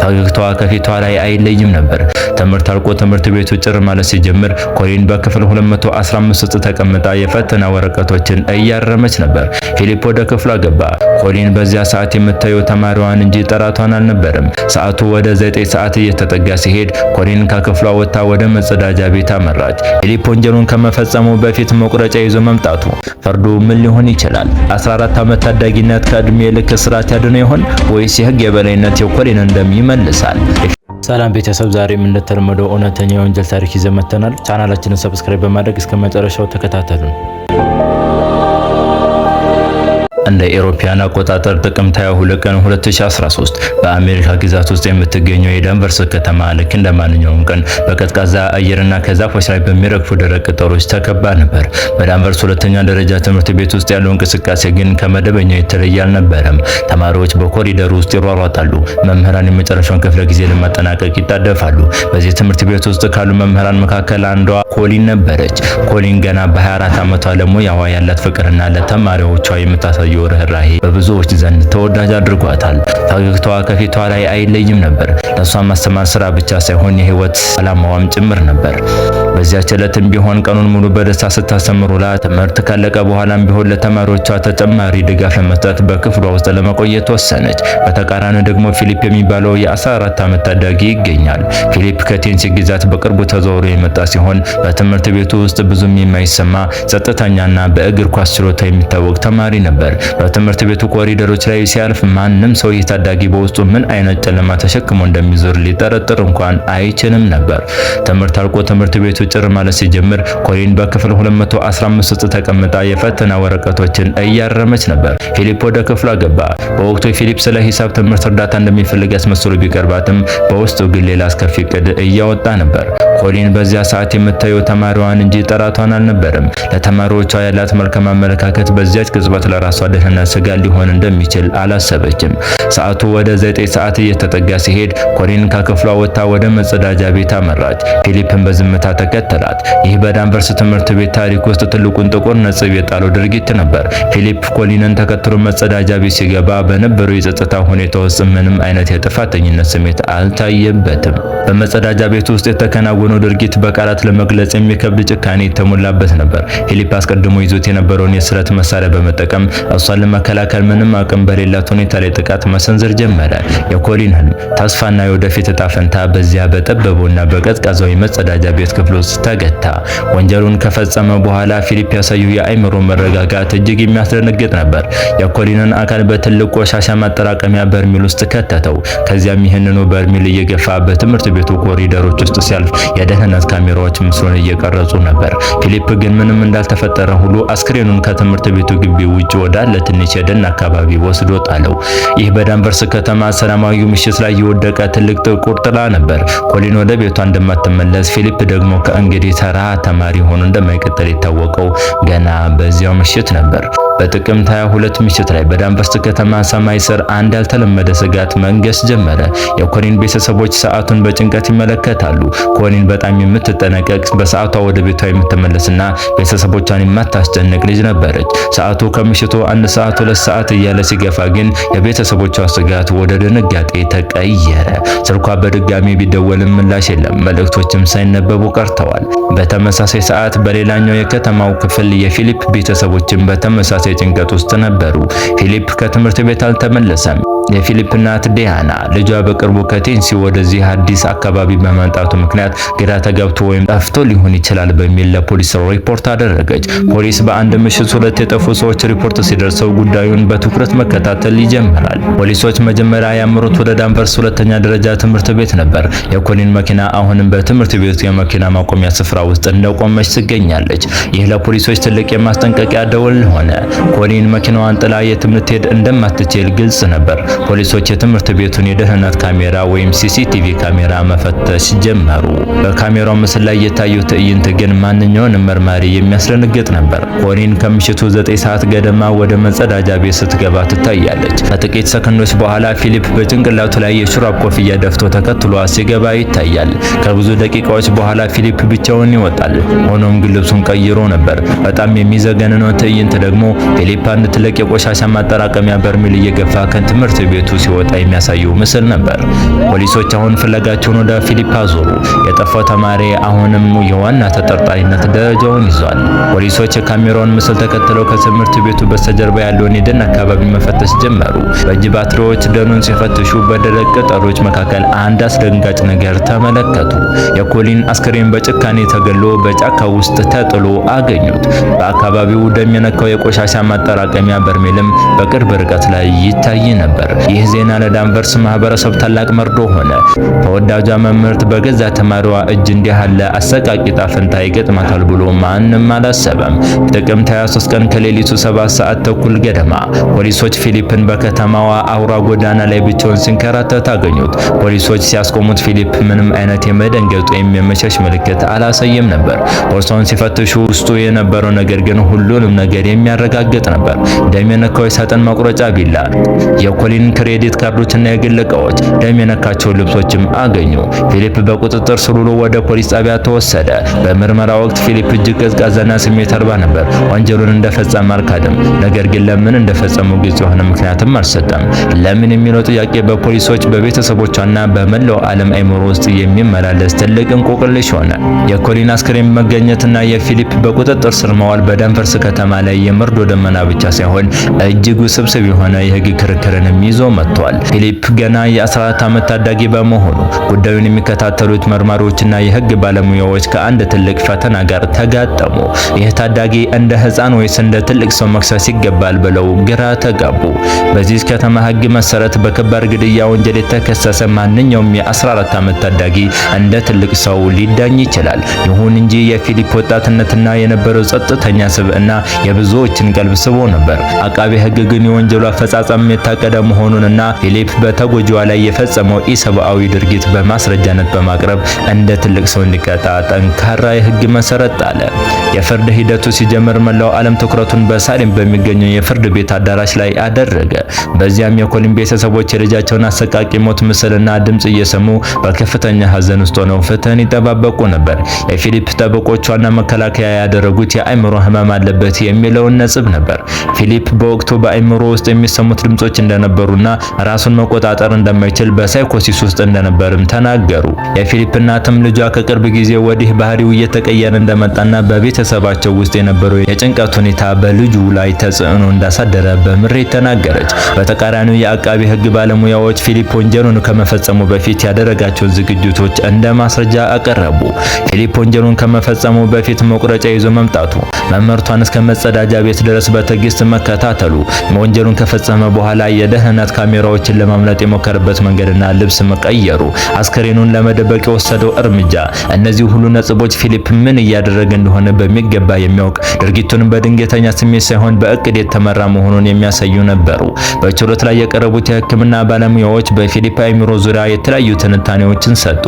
ፈገግታዋ ከፊቷ ላይ አይለይም ነበር። ትምህርት አልቆ ትምህርት ቤቱ ጭር ማለት ሲጀምር ኮሊን በክፍል 215 ውስጥ ተቀምጣ የፈተና ወረቀቶችን እያረመች ነበር። ፊሊፕ ወደ ክፍሏ ገባ። ኮሊን በዚያ ሰዓት የምታየው ተማሪዋን እንጂ ጠላቷን አልነበረም። ሰዓቱ ወደ 9 ሰዓት እየተጠጋ ሲሄድ ኮሊን ከክፍሏ ወጥታ ወደ መጸዳጃ ቤት አመራች። ፊሊፕ ወንጀሉን ከመፈጸሙ በፊት መቁረጫ ይዞ መምጣቱ ፍርዱ ምን ሊሆን ይችላል? 14 ዓመት ታዳጊነት ከእድሜ ልክ እስራት ያድነው ይሆን ወይስ የህግ የበላይነት የኮሊንን ደም ይመልሳል? ሰላም ቤተሰብ፣ ዛሬም እንደተለመደው እውነተኛ የወንጀል ታሪክ ይዘን መጥተናል። ቻናላችንን ሰብስክራይብ በማድረግ እስከ መጨረሻው ተከታተሉን። እንደ ኤሮፒያን አቆጣጠር ጥቅምት 22 ቀን 2013 በአሜሪካ ግዛት ውስጥ የምትገኘው የዳንቨርስ ከተማ ልክ እንደማንኛውም ቀን በቀዝቃዛ አየርና ከዛፎች ላይ በሚረግፉ ደረቅ ቅጠሎች ተከባ ነበር። በዳንቨርስ ሁለተኛ ደረጃ ትምህርት ቤት ውስጥ ያለው እንቅስቃሴ ግን ከመደበኛው የተለየ አልነበረም። ተማሪዎች በኮሪደር ውስጥ ይሯሯጣሉ። መምህራን የመጨረሻውን ክፍለ ጊዜ ለማጠናቀቅ ይጣደፋሉ። በዚህ ትምህርት ቤት ውስጥ ካሉ መምህራን መካከል አንዷ ኮሊን ነበረች። ኮሊን ገና በ24 ዓመቷ ለሙያዋ ያላት ፍቅርና ለተማሪዎቿ የምታሳየው ርህራሄ በብዙዎች ዘንድ ተወዳጅ አድርጓታል። ፈገግታዋ ከፊቷ ላይ አይለይም ነበር። ለሷ ማስተማር ስራ ብቻ ሳይሆን የህይወት ዓላማዋም ጭምር ነበር። በዚያች ዕለትም ቢሆን ቀኑን ሙሉ በደስታ ስታስተምር ውላ ትምህርት ካለቀ በኋላም ቢሆን ለተማሪዎቿ ተጨማሪ ድጋፍ ለመስጠት በክፍሏ ውስጥ ለመቆየት ወሰነች። በተቃራኒ ደግሞ ፊሊፕ የሚባለው የ14 ዓመት ታዳጊ ይገኛል። ፊሊፕ ከቴንሲ ግዛት በቅርቡ ተዘዋውሮ የመጣ ሲሆን በትምህርት ቤቱ ውስጥ ብዙም የማይሰማ ጸጥተኛና በእግር ኳስ ችሎታ የሚታወቅ ተማሪ ነበር። በትምህርት ቤቱ ኮሪደሮች ላይ ሲያልፍ ማንም ሰው ይህ ታዳጊ በውስጡ ምን አይነት ጨለማ ተሸክሞ እንደሚዞር ሊጠረጥር እንኳን አይችልም ነበር። ትምህርት አልቆ ትምህርት ቤቱ ጭር ማለት ሲጀምር ኮሊን በክፍል 215 ውስጥ ተቀምጣ የፈተና ወረቀቶችን እያረመች ነበር። ፊሊፕ ወደ ክፍሏ ገባ። በወቅቱ ፊሊፕ ስለ ሂሳብ ትምህርት እርዳታ እንደሚፈልግ ያስመስሎ ቢቀርባትም በውስጡ ግን ሌላ አስከፊ ዕቅድ እያወጣ ነበር። ኮሊን በዚያ ሰዓት የምታየው ተማሪዋን እንጂ ጠላቷን አልነበረም። ለተማሪዎቿ ያላት መልካም አመለካከት በዚያች ቅጽበት ለራሷ ደህንነት ስጋት ሊሆን እንደሚችል አላሰበችም። ሰዓቱ ወደ 9 ሰዓት እየተጠጋ ሲሄድ ኮሊን ከክፍሏ ወጥታ ወደ መጸዳጃ ቤት አመራች። ፊሊፕን በዝምታ ተከተላት። ይህ በዳንቨርስ ትምህርት ቤት ታሪክ ውስጥ ትልቁን ጥቁር ነጥብ የጣለው ድርጊት ነበር። ፊሊፕ ኮሊንን ተከትሎ መጸዳጃ ቤት ሲገባ በነበረው የጸጥታ ሁኔታ ውስጥ ምንም አይነት የጥፋተኝነት ስሜት አልታየበትም። በመጸዳጃ ቤት ውስጥ የተከናወነው ድርጊት በቃላት ለመግለጽ የሚከብድ ጭካኔ የተሞላበት ነበር። ፊሊፕ አስቀድሞ ይዞት የነበረውን የስለት መሳሪያ በመጠቀም እሷን ለመከላከል ምንም አቅም በሌላት ሁኔታ ላይ ጥቃት መሰንዘር ጀመረ። የኮሊን ህልም፣ ተስፋና የወደፊት እጣ ፈንታ በዚያ በጠበበውና በቀዝቃዛው የመጸዳጃ ቤት ክፍል ውስጥ ተገታ። ወንጀሉን ከፈጸመ በኋላ ፊሊፕ ያሳየው የአእምሮ መረጋጋት እጅግ የሚያስደነግጥ ነበር። የኮሊንን አካል በትልቅ ቆሻሻ ማጠራቀሚያ በርሚል ውስጥ ከተተው። ከዚያም ይህንኑ በርሚል እየገፋ በትምህርት ቤቱ ኮሪደሮች ውስጥ ሲያልፍ የደህንነት ካሜራዎች ምስሉን እየቀረጹ ነበር። ፊሊፕ ግን ምንም እንዳልተፈጠረ ሁሉ አስክሬኑን ከትምህርት ቤቱ ግቢ ውጭ ወዳለ ትንሽ የደን አካባቢ ወስዶ ጣለው። ይህ በዳንቨርስ ከተማ ሰላማዊ ምሽት ላይ የወደቀ ትልቅ ጥቁር ጥላ ነበር። ኮሊን ወደ ቤቷ እንደማትመለስ፣ ፊሊፕ ደግሞ ከእንግዲህ ተራ ተማሪ ሆኖ እንደማይቀጥል የታወቀው ገና በዚያው ምሽት ነበር። በጥቅምት 22 ምሽት ላይ በዳንቨርስ ከተማ ሰማይ ስር አንድ ያልተለመደ ስጋት መንገስ ጀመረ። የኮሊን ቤተሰቦች ሰዓቱን በጭንቀት ይመለከታሉ። ኮሊን በጣም የምትጠነቀቅ፣ በሰዓቷ ወደ ቤቷ የምትመለስና ቤተሰቦቿን የማታስጨንቅ ልጅ ነበረች። ሰዓቱ ከምሽቱ 1 ሰዓት 2 ሰዓት እያለ ሲገፋ ግን የቤተሰቦቿ ስጋት ወደ ድንጋጤ ተቀየረ። ስልኳ በድጋሚ ቢደወልም ምላሽ የለም። መልእክቶችም ሳይነበቡ ቀርተዋል። በተመሳሳይ ሰዓት በሌላኛው የከተማው ክፍል የፊሊፕ ቤተሰቦችም በተመሳሳይ ጭንቀት ውስጥ ነበሩ። ፊሊፕ ከትምህርት ቤት አልተመለሰም። የፊሊፕ እናት ዲያና ልጇ በቅርቡ ከቴንሲ ወደዚህ አዲስ አካባቢ በመምጣቱ ምክንያት ግራ ተጋብቶ ወይም ጠፍቶ ሊሆን ይችላል በሚል ለፖሊስ ሪፖርት አደረገች። ፖሊስ በአንድ ምሽት 2 የጠፉ ሰዎች ሪፖርት ሲደርሰው ጉዳዩን በትኩረት መከታተል ይጀምራል። ፖሊሶች መጀመሪያ ያመሩት ወደ ዳንቨርስ ሁለተኛ ደረጃ ትምህርት ቤት ነበር። የኮሊን መኪና አሁንም በትምህርት ቤቱ የመኪና ማቆሚያ ስፍራ ውስጥ እንደቆመች ትገኛለች። ይህ ለፖሊሶች ትልቅ የማስጠንቀቂያ ደወል ሆነ። ኮሊን መኪናዋን ጥላ የትም ልትሄድ እንደማትችል ግልጽ ነበር። ፖሊሶች የትምህርት ቤቱን የደህንነት ካሜራ ወይም ሲሲቲቪ ካሜራ መፈተሽ ጀመሩ። በካሜራው ምስል ላይ የታየው ትዕይንት ግን ማንኛውንም መርማሪ የሚያስደነግጥ ነበር። ኮሊን ከምሽቱ 9 ሰዓት ገደማ ወደ መጸዳጃ ቤት ስትገባ ትታያለች። ታሳያለች። ከጥቂት ሰከንዶች በኋላ ፊሊፕ በጭንቅላቱ ላይ የሹራብ ኮፍያ ደፍቶ ተከትሎ ሲገባ ይታያል። ከብዙ ደቂቃዎች በኋላ ፊሊፕ ብቻውን ይወጣል። ሆኖም ግን ልብሱን ቀይሮ ነበር። በጣም የሚዘገንነው ትዕይንት ደግሞ ፊሊፕ አንድ ትልቅ የቆሻሻ ማጠራቀሚያ በርሜል እየገፋ ከትምህርት ቤቱ ሲወጣ የሚያሳየው ምስል ነበር። ፖሊሶች አሁን ፍለጋቸውን ወደ ፊሊፕ አዞሩ። የጠፋው ተማሪ አሁንም የዋና ተጠርጣሪነት ደረጃውን ይዟል። ፖሊሶች የካሜራውን ምስል ተከትለው ከትምህርት ቤቱ በስተጀርባ ያለውን የደን አካባቢ መፈተሽ ጀመሩ። በእጅ ባትሪዎች ደኑን ሲፈትሹ በደረቅ ቅጠሎች መካከል አንድ አስደንጋጭ ነገር ተመለከቱ። የኮሊን አስክሬን በጭካኔ ተገሎ በጫካ ውስጥ ተጥሎ አገኙት። በአካባቢው ደም የነካው የቆሻሻ ማጠራቀሚያ በርሜልም በቅርብ ርቀት ላይ ይታይ ነበር። ይህ ዜና ለዳንቨርስ ማህበረሰብ ታላቅ መርዶ ሆነ። ተወዳጇ መምህርት በገዛ ተማሪዋ እጅ እንዲህ ያለ አሰቃቂ ዕጣ ፈንታ ይገጥማታል ብሎ ማንም አላሰበም። ጥቅምት 23 ቀን ከሌሊቱ 7 ሰዓት ተኩል ገደማ ፖሊሶች ፊሊፕን በከተማዋ አውራ ጎዳና ላይ ብቻውን ሲንከራተት አገኙት። ፖሊሶች ሲያስቆሙት ፊሊፕ ምንም አይነት የመደንገጥ ወይም የመሸሽ ምልክት አላሳየም ነበር። ቦርሳውን ሲፈትሹ ውስጡ የነበረው ነገር ግን ሁሉንም ነገር የሚያረጋግጥ ነበር። ደም የነካው የሳጥን መቁረጫ ቢላ፣ የኮሊን ክሬዲት ካርዶችና የግል ዕቃዎች፣ ደም የነካቸው ልብሶችም አገኙ። ፊሊፕ በቁጥጥር ስር ውሎ ወደ ፖሊስ ጣቢያ ተወሰደ። በምርመራ ወቅት ፊሊፕ እጅግ ቀዝቃዛና ስሜት አልባ ነበር። ወንጀሉን እንደፈጸመ አልካደም። ነገር ግን ለምን እንደፈጸሙ ግልጽ የሆነ ምክንያትም አልሰጠም። ለምን የሚለው ጥያቄ በፖሊሶች በቤተሰቦቿና በመላው ዓለም አይምሮ ውስጥ የሚመላለስ ትልቅ እንቆቅልሽ ሆነ። የኮሊን አስክሬን መገኘትና የፊሊፕ በቁጥጥር ስር መዋል በዳንቨርስ ከተማ ላይ የመርዶ ደመና ብቻ ሳይሆን እጅግ ውስብስብ የሆነ የሕግ ክርክርንም ይዞ መጥቷል። ፊሊፕ ገና የ14 ዓመት ታዳጊ በመሆኑ ጉዳዩን የሚከታተሉት መርማሪዎችና የሕግ ባለሙያዎች ከአንድ ትልቅ ፈተና ጋር ተጋጠሙ። ይህ ታዳጊ እንደ ሕፃን ወይስ እንደ ትልቅ ሰው መክሰስ ይገባል ብለው ግራ ተጋቡ። በዚህ ከተማ ሕግ መሰረት በከባድ ግድያ ወንጀል የተከሰሰ ማንኛውም የ14 ዓመት ታዳጊ እንደ ትልቅ ሰው ሊዳኝ ይችላል። ይሁን እንጂ የፊሊፕ ወጣትነትና የነበረው ጸጥተኛ ስብዕና የብዙዎችን ቀልብ ስቦ ነበር። አቃቤ ሕግ ግን የወንጀሉ አፈጻጸም የታቀደ መሆኑንና ፊሊፕ በተጎጂዋ ላይ የፈጸመው ኢሰብአዊ ድርጊት በማስረጃነት በማቅረብ እንደ ትልቅ ሰው እንዲቀጣ ጠንካራ የሕግ መሰረት ጣለ። የፍርድ ሂደቱ ሲጀምር መላው ዓለም ትኩረቱን በሳሌም በሚገኘው የፍርድ ቤት አዳራሽ ላይ አደረገ። በዚያም የኮሊን ቤተሰቦች የልጃቸውን አሰቃቂ ሞት ምስልና ድምጽ እየሰሙ በከፍተኛ ሐዘን ውስጥ ሆነው ፍትህን ይጠባበቁ ነበር። የፊሊፕ ጠበቆቿና መከላከያ ያደረጉት የአእምሮ ህመም አለበት የሚለውን ነጥብ ነበር። ፊሊፕ በወቅቱ በአእምሮ ውስጥ የሚሰሙት ድምጾች እንደነበሩና ራሱን መቆጣጠር እንደማይችል በሳይኮሲስ ውስጥ እንደነበርም ተናገሩ። የፊሊፕ እናትም ልጇ ከቅርብ ጊዜ ወዲህ ባህሪው እየተቀየረ እንደመጣና በቤተሰባቸው ውስጥ የነበረው የጭንቀት ሁኔታ በልጁ ላይ ተጽዕኖ እንዳሳደረ በምሬት ተናገረች። በተቃራኒው የአቃቢ ሕግ ባለሙያዎች ፊሊፕ ወንጀሉን ከመፈጸሙ በፊት ያደረጋቸውን ዝግጅቶች እንደ ማስረጃ አቀረቡ። ፊሊፕ ወንጀሉን ከመፈጸሙ በፊት መቁረጫ ይዞ መምጣቱ፣ መምህርቷን እስከ መጸዳጃ ቤት ድረስ በትዕግስት መከታተሉ፣ ወንጀሉን ከፈጸመ በኋላ የደህንነት ካሜራዎችን ለማምለጥ የሞከረበት መንገድና ልብስ መቀየሩ፣ አስከሬኑን ለመደበቅ የወሰደው እርምጃ፣ እነዚህ ሁሉ ነጥቦች ፊሊፕ ምን እያደረገ እንደሆነ በሚገባ የሚያውቅ ድርጊቱን በድንገተኛ ስሜት ሳይሆን በእቅድ የተመራ መሆኑን የሚያሳዩ ነበሩ። በችሎት ላይ የቀረቡት የሕክምና ባለሙያዎች በፊሊፕ አእምሮ ዙሪያ የተለያዩ ትንታኔዎችን ሰጡ።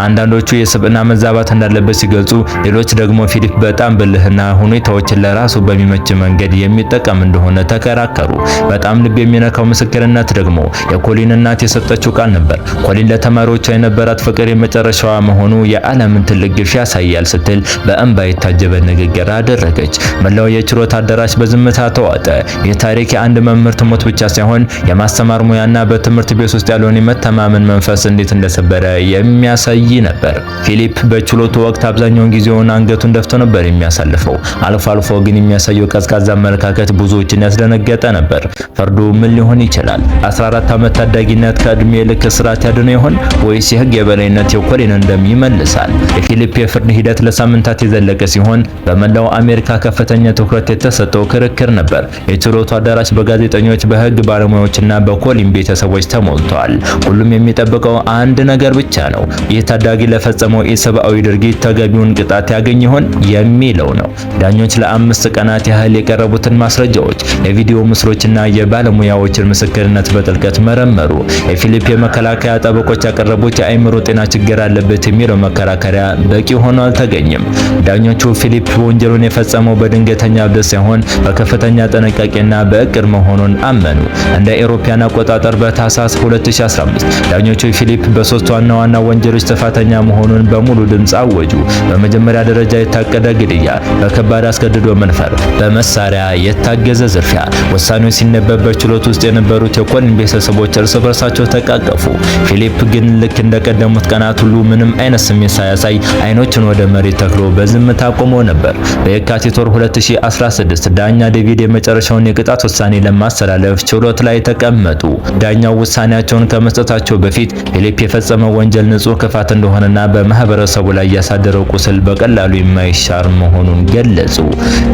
አንዳንዶቹ የስብዕና መዛባት እንዳለበት ሲገልጹ፣ ሌሎች ደግሞ ፊሊፕ በጣም ብልህና ሁኔታዎችን ለራሱ በሚመች መንገድ የሚጠቀም እንደሆነ ተከራከሩ። በጣም ልብ የሚነካው ምስክርነት ደግሞ የኮሊን እናት የሰጠችው ቃል ነበር። ኮሊን ለተማሪዎቿ የነበራት ፍቅር የመጨረሻዋ መሆኑ የዓለምን ትልቅ ግፍ ያሳያል ስትል በእንባ የታጀበ ንግግር አደረገች። መላው የችሎት አዳራሽ በዝምታ ተዋጠ። ይህ ታሪክ የአንድ መምህርት ሞት ብቻ ሳይሆን የማስተማር ሙያና በትምህርት ቤት ውስጥ ያለውን የመተማመን መንፈስ እንዴት እንደሰበረ የሚያሳይ ነበር። ፊሊፕ በችሎቱ ወቅት አብዛኛውን ጊዜውን አንገቱን ደፍቶ ነበር የሚያሳልፈው። አልፎ አልፎ ግን የሚያሳየው ቀዝቃዛ አመለካከት ብዙዎችን ያስደነገጠ ነበር። ፍርዱ ምን ሊሆን ይችላል? 14 ዓመት ታዳጊነት ከዕድሜ ልክ እስራት ያድነው ይሆን ወይስ የሕግ የበላይነት የኮሊንን ደም ይመልሳል? የፊሊፕ የፍርድ ሂደት ለሳምንታት የዘለቀ ሲሆን በመላው አሜሪካ ከፍተኛ ትኩረት የተሰጠው ክርክር ነበር። የችሎቱ አዳራሽ በጋዜጠኞች፣ በሕግ ባለሙያዎችና በኮሊን ቤተሰቦች ተሞልቷል። ሁሉም የሚጠብቀው አንድ ነገር ብቻ ነው። ይህ ታዳጊ ለፈጸመው ኢሰብአዊ ድርጊት ተገቢውን ቅጣት ያገኝ ይሆን የሚለው ነው። ዳኞች ለ5 ቀናት ያህል የቀረቡትን ማስረጃዎች፣ የቪዲዮ ምስሎችና የባለሙያዎችን ምስክርነት በጥልቀት መረመሩ። የፊሊፕ የመከላከያ ጠበቆች ያቀረቡት የአእምሮ ጤና ችግር አለበት የሚለው መከራከሪያ በቂ ሆኖ አልተገኘም። ዳኞቹ ፊሊፕ ወንጀሉን የፈጸመው በድንገተኛ እብደት ሳይሆን በከፍተኛ ጥንቃቄና በእቅድ መሆኑን አመኑ። እንደ አውሮፓውያን አቆጣጠር በታህሳስ 2015 ዳኞቹ ፊሊፕ በሶስት ዋና ዋና ወንጀሎች ጥፋተኛ መሆኑን በሙሉ ድምፅ አወጁ። በመጀመሪያ ደረጃ የታቀደ ግድያ፣ በከባድ አስገድዶ መድፈር፣ በመሳሪያ የታገዘ ዝርፊያ። ውሳኔው ሲነበብ በችሎት ውስጥ የነበሩት የኮሊን ቤተሰቦች እርስ በርሳቸው ተቃቀፉ። ፊሊፕ ግን ልክ እንደቀደሙት ቀናት ሁሉ ምንም አይነት ስሜት ሳያሳይ አይኖችን ወደ መሬት ተክሎ በዝምታ ቆሞ ነበር። በየካቲት ወር 2016 ዳኛ ዴቪድ የመጨረሻውን የቅጣት ውሳኔ ለማስተላለፍ ችሎት ላይ ተቀመጡ። ዳኛው ውሳኔያቸውን ከመስጠታቸው በፊት ፊሊፕ የፈጸመው ወንጀል ንጹህ ክፋት እንደሆነና በማህበረሰቡ ላይ ያሳደረው ቁስል በቀላሉ የማይሻር መሆኑን ገለጹ።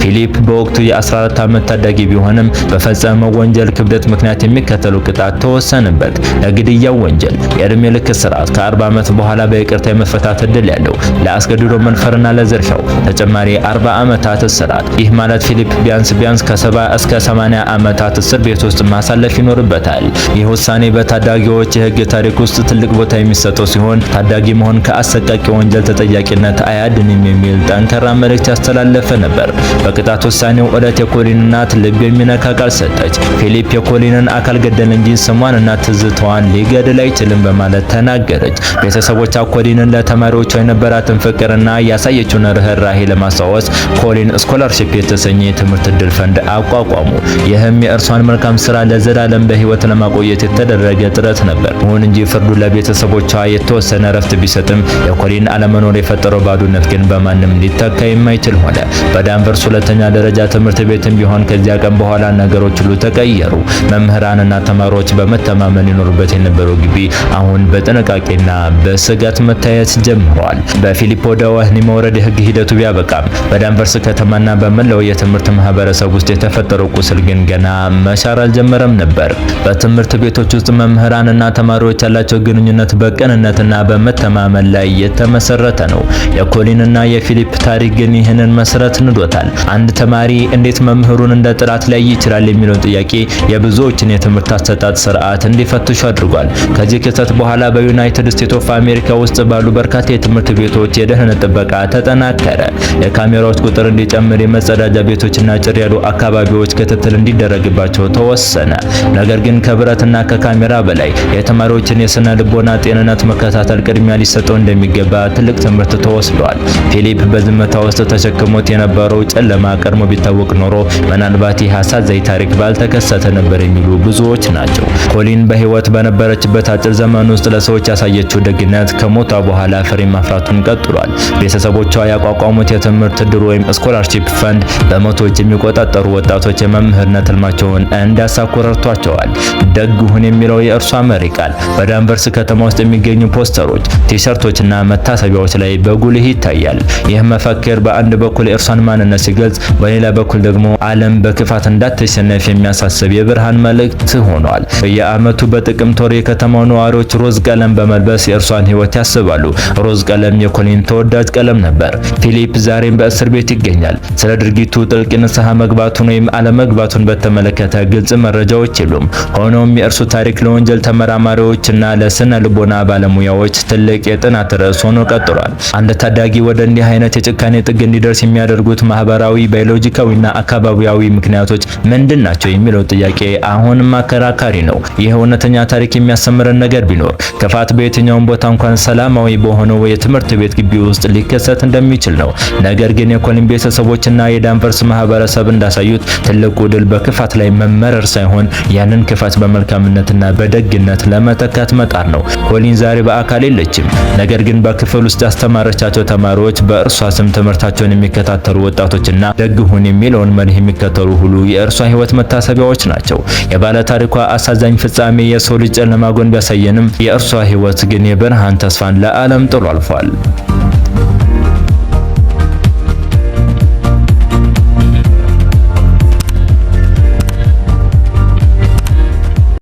ፊሊፕ በወቅቱ የ14 ዓመት ታዳጊ ቢሆንም በፈጸመው ወንጀል ክብደት ምክንያት የሚከተለው ቅጣት ተወሰነበት። ለግድያው ወንጀል የእድሜ ልክ እስራት፣ ከ40 ዓመት በኋላ በይቅርታ የመፈታት እድል ያለው። ለአስገድዶ መድፈርና ለዝርፊያው ተጨማሪ 40 ዓመታት እስራት። ይህ ማለት ፊሊፕ ቢያንስ ከ70 እስከ 80 ዓመታት እስር ቤት ውስጥ ማሳለፍ ይኖርበታል። ይህ ውሳኔ በታዳጊዎች የህግ ታሪክ ውስጥ ትልቅ ቦታ የሚሰጠው ሲሆን ታዳጊ መሆን ከአሰቃቂ ወንጀል ተጠያቂነት አያድንም የሚል ጠንካራ መልእክት ያስተላለፈ ነበር። በቅጣት ውሳኔው ዕለት የኮሊን እናት ልብ የሚነካ ቃል ሰጠች። ፊሊፕ የኮሊንን አካል ገደለ እንጂ ስሟንና ትዝታዋን ሊገድል አይችልም በማለት ተናገረች። ቤተሰቦቿ ኮሊንን ለተማሪዎቿ የነበራትን ፍቅርና ያሳየችውን ርህራሄ ለማስታወስ ኮሊን ስኮላርሺፕ የተሰኘ የትምህርት ዕድል ፈንድ አቋቋሙ። ይህም የእርሷን መልካም ስራ ለዘላለም በህይወት ለማቆየት የተደረገ ጥረት ነበር። ይሁን እንጂ ፍርዱ ለቤተሰቦቿ የተወሰነ እረፍት ቢሰጥም የኮሊን አለመኖር የፈጠረው ባዶነት ግን በማንም ሊተካ የማይችል ሆነ። በዳንቨርስ ሁለተኛ ደረጃ ትምህርት ቤትም ቢሆን ከዚያ ቀን በኋላ ነገሮች ሁሉ ተቀየሩ። መምህራንና ተማሪዎች በመተማመን ይኖሩበት የነበረው ግቢ አሁን በጥንቃቄና በስጋት መታየት ጀምሯል። በፊሊፕ ወደ ወህኒ መውረድ የህግ ሂደቱ ቢያበቃም በዳንቨርስ ከተማና በመላው የትምህርት ማህበረሰብ ውስጥ የተፈጠረው ቁስል ግን ገና መሻር አልጀመረም ነበር። በትምህርት ቤቶች ውስጥ መምህራንና ተማሪዎች ያላቸው ግንኙነት በቅንነትና በመተማመን ላይ የተመሰረተ ነው። የኮሊንና የፊሊፕ ታሪክ ግን ይህንን መሰረት ንዶታል። አንድ ተማሪ እንዴት መምህሩን እንደ ጥላት ላይ ይችላል የሚለውን ጥያቄ የብዙዎችን የትምህርት አሰጣጥ ስርዓት እንዲፈትሹ አድርጓል። ከዚህ ክስተት በኋላ በዩናይትድ ስቴትስ ኦፍ አሜሪካ ውስጥ ባሉ በርካታ የትምህርት ቤቶች የደህንነት ጥበቃ ተጠናከረ። የካሜራዎች ቁጥር እንዲጨምር፣ የመጸዳጃ ቤቶችና ጭር ያሉ አካባቢዎች ክትትል እንዲደረግባቸው ተወሰነ። ነገር ግን ከብረትና ከካሜራ በላይ የተማሪዎችን የስነ ልቦና ጤንነት መከታተል ቅድሚያ ሊሰጠው እንደሚገባ ትልቅ ትምህርት ተወስዷል። ፊሊፕ በዝምታ ውስጥ ተሸክሞት የነበረው ጨለማ ቀድሞ ቢታወቅ ኖሮ ምናልባት ይህ አሳዛኝ ታሪክ ባልተከሰተ ነበር የሚሉ ብዙዎች ናቸው። ኮሊን በህይወት በነበረችበት አጭር ዘመን ውስጥ ለሰዎች ያሳየችው ደግነት ከሞቷ በኋላ ፍሬ ማፍራቱን ቀጥሏል። ቤተሰቦቿ ያቋቋሙት የትምህርት ዕድል ወይም ስኮላርሺፕ ፈንድ በመቶዎች የሚቆጠሩ ወጣቶች የመምህርነት ህልማቸውን እንዲያሳኩ ረድቷቸዋል። ደግ ሁን የሚለው የእርሷ መሪ ቃል በዳንቨርስ ከተማ ውስጥ የሚገኙ ፖስተሮች፣ ቲሸርቶችና መታሰቢያዎች ላይ በጉልህ ይታያል። ይህ መፈክር በአንድ በኩል የእርሷን ማንነት ሲገልጽ፣ በሌላ በኩል ደግሞ ዓለም በክፋት እንዳትሸነፍ የሚያሳስብ የብርሃን መልእክት ሆኗል። በየዓመቱ በጥቅምት ወር የከተማው ነዋሪዎች ሮዝ ቀለም በመልበስ የእርሷን ህይወት ያስባሉ። ሮዝ ቀለም የኮሊን ተወዳጅ ቀለም ነበር። ፊሊፕ ዛሬም በእስር ቤት ይገኛል። ስለ ድርጊቱ ጥልቅ ንስሐ መግባቱን ወይም አለመግባቱን በተመለከተ ግልጽ መረጃዎች የሉም። ሆኖም የእርሱ ታሪክ ለወንጀል ተመራማሪዎችና ለስነ ልቦና ባለሙያዎች ትልቅ የጥናት ርዕስ ሆኖ ቀጥሏል። አንድ ታዳጊ ወደ እንዲህ አይነት የጭካኔ ጥግ እንዲደርስ የሚያደርጉት ማህበራዊ፣ ባዮሎጂካዊና አካባቢያዊ ምክንያቶች ምንድን ናቸው የሚለው ጥያቄ አሁንም አከራካሪ ነው። ይህ እውነተኛ ታሪክ የሚያስተምረን ነገር ቢኖር ክፋት በየትኛውም ቦታ እንኳን ሰላማዊ በሆነው የትምህርት ቤት ግቢ ውስጥ ሊከሰት እንደሚችል ነው። ነገር ግን የኮሊን ቤተሰቦችና የዳንቨርስ ማህበረሰብ እንዳሳዩት ትልቁ ድል በክፋት ላይ መመረር ሳይሆን ያንን ክፋት በመልካምነትና በደግነት ለመተካት መጣር ነው። ኮሊን ዛሬ በአካል የለችም። ነገር ግን በክፍል ውስጥ ያስተማረቻቸው ተማሪዎች፣ በእርሷ ስም ትምህርታቸውን የሚከታተሉ ወጣቶችና ደግ ሁን የሚለውን መርህ የሚከተሉ ሁሉ የእርሷ ህይወት መታሰቢያዎች ናቸው። የባለ ታሪኳ አሳዛኝ ፍጻሜ የሰው ልጅ ጨለማ ጎን ቢያሳየንም የእርሷ ህይወት ግን የብርሃን ተስፋን ለዓለም ጥሎ አልፏል።